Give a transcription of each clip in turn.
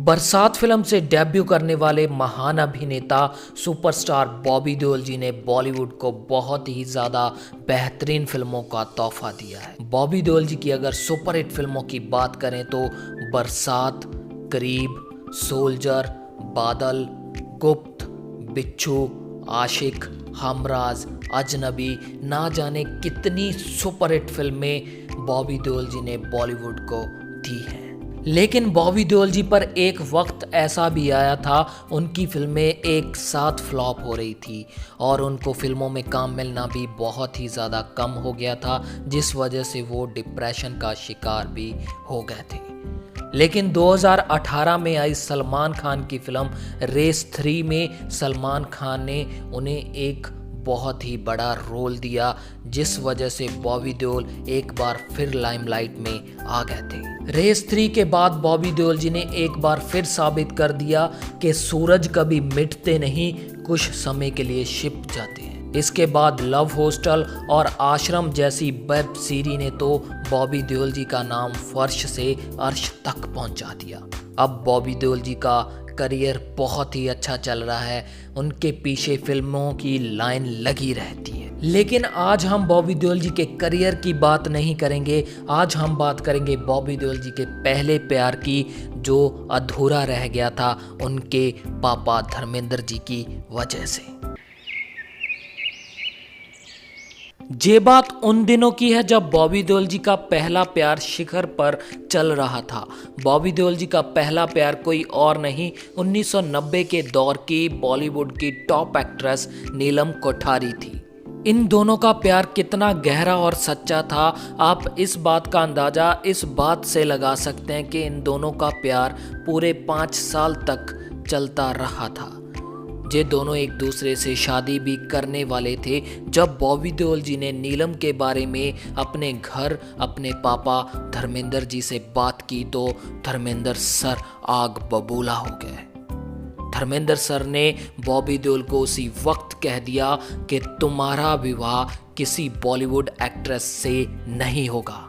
बरसात फिल्म से डेब्यू करने वाले महान अभिनेता सुपरस्टार बॉबी देओल जी ने बॉलीवुड को बहुत ही ज़्यादा बेहतरीन फिल्मों का तोहफा दिया है। बॉबी देओल जी की अगर सुपरहिट फिल्मों की बात करें तो बरसात, करीब, सोल्जर, बादल, गुप्त, बिच्छू, आशिक, हमराज, अजनबी, ना जाने कितनी सुपरहिट फिल्में बॉबी देओल जी ने बॉलीवुड को दी हैं। लेकिन बॉबी देओल जी पर एक वक्त ऐसा भी आया था, उनकी फिल्में एक साथ फ्लॉप हो रही थी और उनको फिल्मों में काम मिलना भी बहुत ही ज़्यादा कम हो गया था, जिस वजह से वो डिप्रेशन का शिकार भी हो गए थे। लेकिन 2018 में आई सलमान खान की फिल्म रेस 3 में सलमान खान ने उन्हें एक बहुत ही बड़ा रोल दिया, जिस वजह से बॉबी देओल एक बार फिर लाइमलाइट में आ गए थे। रेस 3 के बाद बॉबी देओल जी ने एक बार फिर साबित कर दिया कि सूरज कभी मिटते नहीं, कुछ समय के लिए छिप जाते हैं। इसके बाद लव हॉस्टल और आश्रम जैसी वेब सीरीज ने तो बॉबी देओल जी का नाम फर्श से अर्श तक पहुंचा दिया। अब बॉबी देओल जी का करियर बहुत ही अच्छा चल रहा है, उनके पीछे फिल्मों की लाइन लगी रहती है। लेकिन आज हम बॉबी देओल जी के करियर की बात नहीं करेंगे, आज हम बात करेंगे बॉबी देओल जी के पहले प्यार की, जो अधूरा रह गया था उनके पापा धर्मेंद्र जी की वजह से। ये बात उन दिनों की है जब बॉबी देओल जी का पहला प्यार शिखर पर चल रहा था। बॉबी देओल जी का पहला प्यार कोई और नहीं, 1990 के दौर की बॉलीवुड की टॉप एक्ट्रेस नीलम कोठारी थी। इन दोनों का प्यार कितना गहरा और सच्चा था, आप इस बात का अंदाज़ा इस बात से लगा सकते हैं कि इन दोनों का प्यार पूरे 5 साल तक चलता रहा था। ये दोनों एक दूसरे से शादी भी करने वाले थे। जब बॉबी देओल जी ने नीलम के बारे में अपने घर अपने पापा धर्मेंद्र जी से बात की तो धर्मेंद्र सर आग बबूला हो गए। धर्मेंद्र सर ने बॉबी देओल को उसी वक्त कह दिया कि तुम्हारा विवाह किसी बॉलीवुड एक्ट्रेस से नहीं होगा।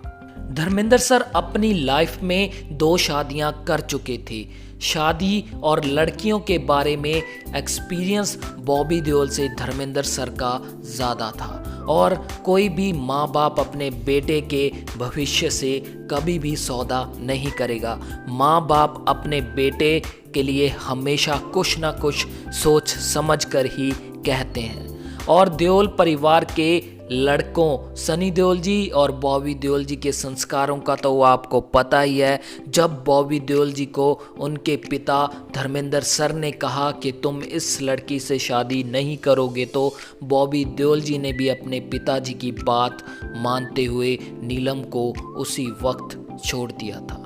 धर्मेंद्र सर अपनी लाइफ में 2 शादियां कर चुके थे। शादी और लड़कियों के बारे में एक्सपीरियंस बॉबी देओल से धर्मेंद्र सर का ज़्यादा था और कोई भी माँ बाप अपने बेटे के भविष्य से कभी भी सौदा नहीं करेगा। माँ बाप अपने बेटे के लिए हमेशा कुछ ना कुछ सोच समझ कर ही कहते हैं। और देओल परिवार के लड़कों सनी देओल जी और बॉबी देओल जी के संस्कारों का तो आपको पता ही है। जब बॉबी देओल जी को उनके पिता धर्मेंद्र सर ने कहा कि तुम इस लड़की से शादी नहीं करोगे, तो बॉबी देओल जी ने भी अपने पिताजी की बात मानते हुए नीलम को उसी वक्त छोड़ दिया था।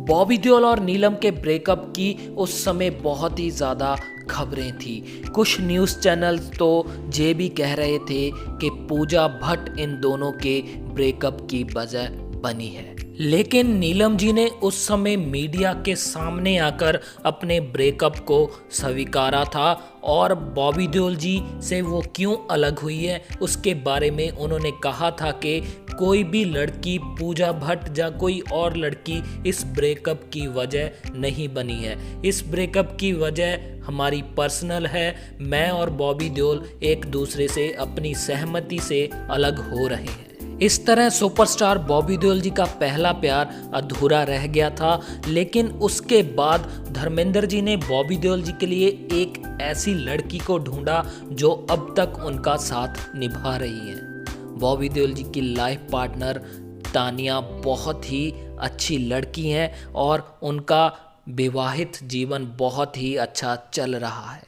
बॉबी देओल और नीलम के ब्रेकअप की उस समय बहुत ही ज़्यादा खबरें थी। कुछ न्यूज़ चैनल्स तो ये भी कह रहे थे कि पूजा भट्ट इन दोनों के ब्रेकअप की वजह बनी है। लेकिन नीलम जी ने उस समय मीडिया के सामने आकर अपने ब्रेकअप को स्वीकारा था और बॉबी देओल जी से वो क्यों अलग हुई है उसके बारे में उन्होंने कहा था कि कोई भी लड़की पूजा भट्ट या कोई और लड़की इस ब्रेकअप की वजह नहीं बनी है। इस ब्रेकअप की वजह हमारी पर्सनल है। मैं और बॉबी देओल एक दूसरे से अपनी सहमति से अलग हो रहे हैं। इस तरह सुपरस्टार बॉबी देओल जी का पहला प्यार अधूरा रह गया था। लेकिन उसके बाद धर्मेंद्र जी ने बॉबी देओल जी के लिए एक ऐसी लड़की को ढूंढा जो अब तक उनका साथ निभा रही है। बॉबी देओल जी की लाइफ पार्टनर तानिया बहुत ही अच्छी लड़की हैं और उनका विवाहित जीवन बहुत ही अच्छा चल रहा है।